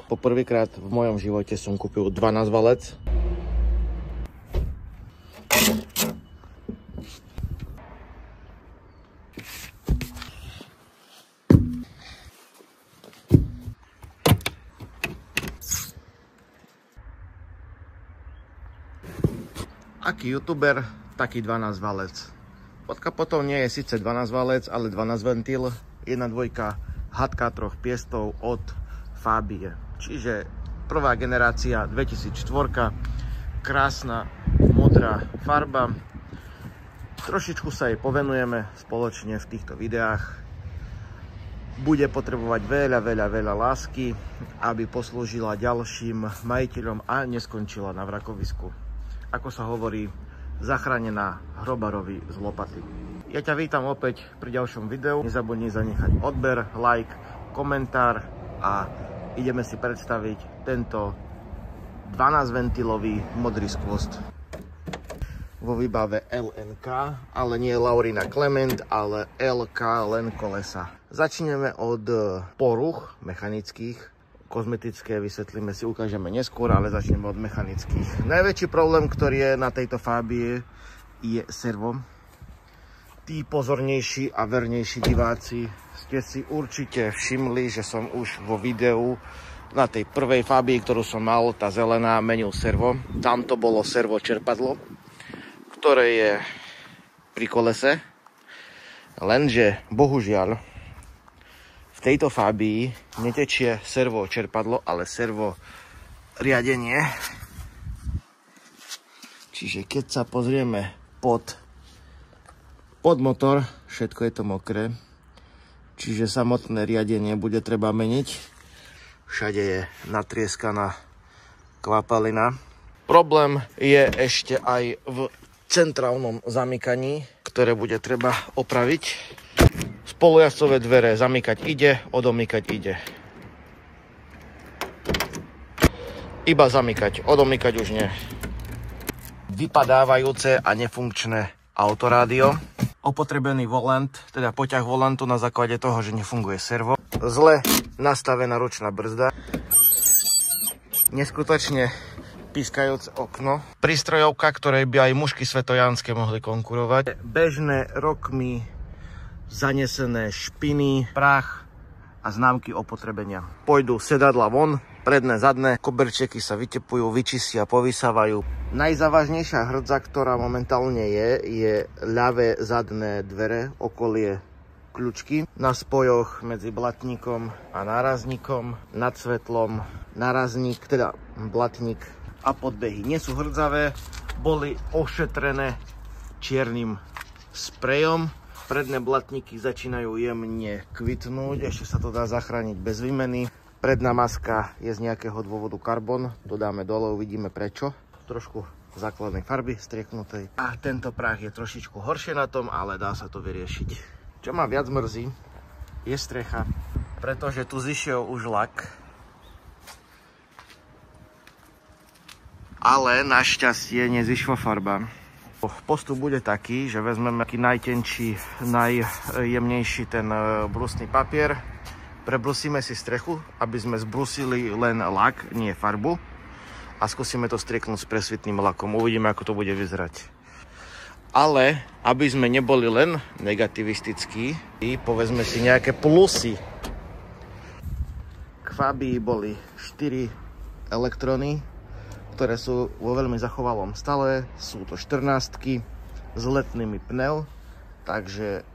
Poprvýkrát v mojom živote som kúpil 12 valec. Aký youtuber, taký 12 valec. Pod kapotou nie je síce 12 valec, ale 12 ventil, 1.2 hadka 3 piestov od Fabie. Čiže prvá generácia 2004, krásna modrá farba. Trošičku sa jej povenujeme spoločne v týchto videách. Bude potrebovať veľa lásky, aby poslúžila ďalším majiteľom a neskončila na vrakovisku. Ako sa hovorí, zachránená hrobarovi z lopaty. Ja ťa vítam opäť pri ďalšom videu. Nezabudni zanechať odber, like, komentár a ideme si predstaviť tento 12-ventilový modrý skvost. Vo výbave LNK, ale nie Laurina Klement, ale LK len kolesa. Začneme od poruch mechanických. Kozmetické vysvetlíme si, ukážeme neskôr, ale začneme od mechanických. Najväčší problém, ktorý je na tejto Fabii, je servo. Tí pozornejší a vernejší diváci ste si určite všimli, že som už vo videu na tej prvej Fabii, ktorú som mal, tá zelená, menil servo. Tam to bolo servo čerpadlo, ktoré je pri kolese. Lenže, bohužiaľ, v tejto Fabii netečie servo čerpadlo, ale servo riadenie. Čiže keď sa pozrieme pod motor, všetko je to mokré. Čiže samotné riadenie bude treba meniť. Všade je natrieskaná kvapalina. Problém je ešte aj v centrálnom zamykaní, ktoré bude treba opraviť. Spolujazdcové dvere zamykať ide, odomykať ide. Iba zamykať, odomykať už nie. Vypadávajúce a nefunkčné autorádio. Opotrebený volant, teda poťah volantu na základe toho, že nefunguje servo. Zle nastavená ručná brzda. Neskutočne pískajúce okno. Prístrojovka, ktorej by aj mužky svetojánske mohli konkurovať. Bežné rokmi zanesené špiny, prach a známky opotrebenia. Pôjdu sedadla von, predné, zadné, koberčeky sa vytepujú, vyčistia, povysávajú. Najzávažnejšia hrdza, ktorá momentálne je ľavé zadné dvere, okolie kľúčky. Na spojoch medzi blatníkom a nárazníkom, nad svetlom, nárazník, teda blatník a podbehy nie sú hrdzavé, boli ošetrené čiernym sprejom. Predné blatníky začínajú jemne kvitnúť, ešte sa to dá zachrániť bez výmeny. Predná maska je z nejakého dôvodu karbon, to dáme dole, uvidíme prečo. Trošku základnej farby strieknutej. A tento prach je trošičku horšie na tom, ale dá sa to vyriešiť. Čo ma viac mrzí, je strecha, pretože tu zišiel už lak. Ale našťastie nezišla farba. Postup bude taký, že vezmeme taký najtenčí, najjemnejší ten brusný papier. Prebrusíme si strechu, aby sme zbrusili len lak, nie farbu. A skúsime to strieknúť s presvitným lakom. Uvidíme, ako to bude vyzerať. Ale, aby sme neboli len negativistickí, povedzme si nejaké plusy. K Fabii boli 4 elektróny, ktoré sú vo veľmi zachovalom stave. Sú to 14-ky s letnými pneu, takže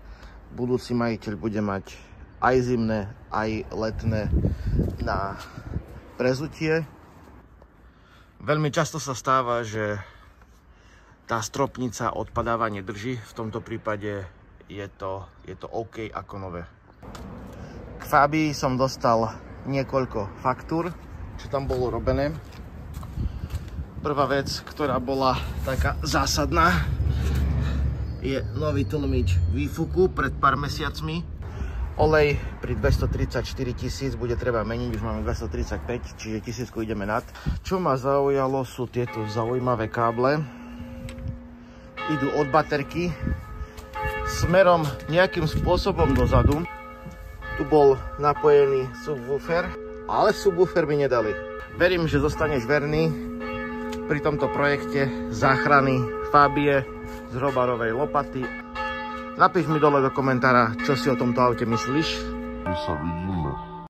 budúci majiteľ bude mať aj zimné, aj letné na prezutie. Veľmi často sa stáva, že tá stropnica odpadáva nedrží. V tomto prípade je to OK ako nové. K Fabii som dostal niekoľko faktúr, čo tam bolo robené. Prvá vec, ktorá bola taká zásadná, je nový tlmič výfuku pred pár mesiacmi. Olej pri 234 000 bude treba meniť, už máme 235, čiže 1000 ideme nad. Čo ma zaujalo, sú tieto zaujímavé káble. Idú od baterky smerom nejakým spôsobom dozadu. Tu bol napojený subwoofer, ale subwoofer mi nedali. Verím, že zostaneš verný pri tomto projekte záchrany Fabie z hrobarovej lopaty. Napíš mi dole do komentára, čo si o tomto aute myslíš. My sa vidíme.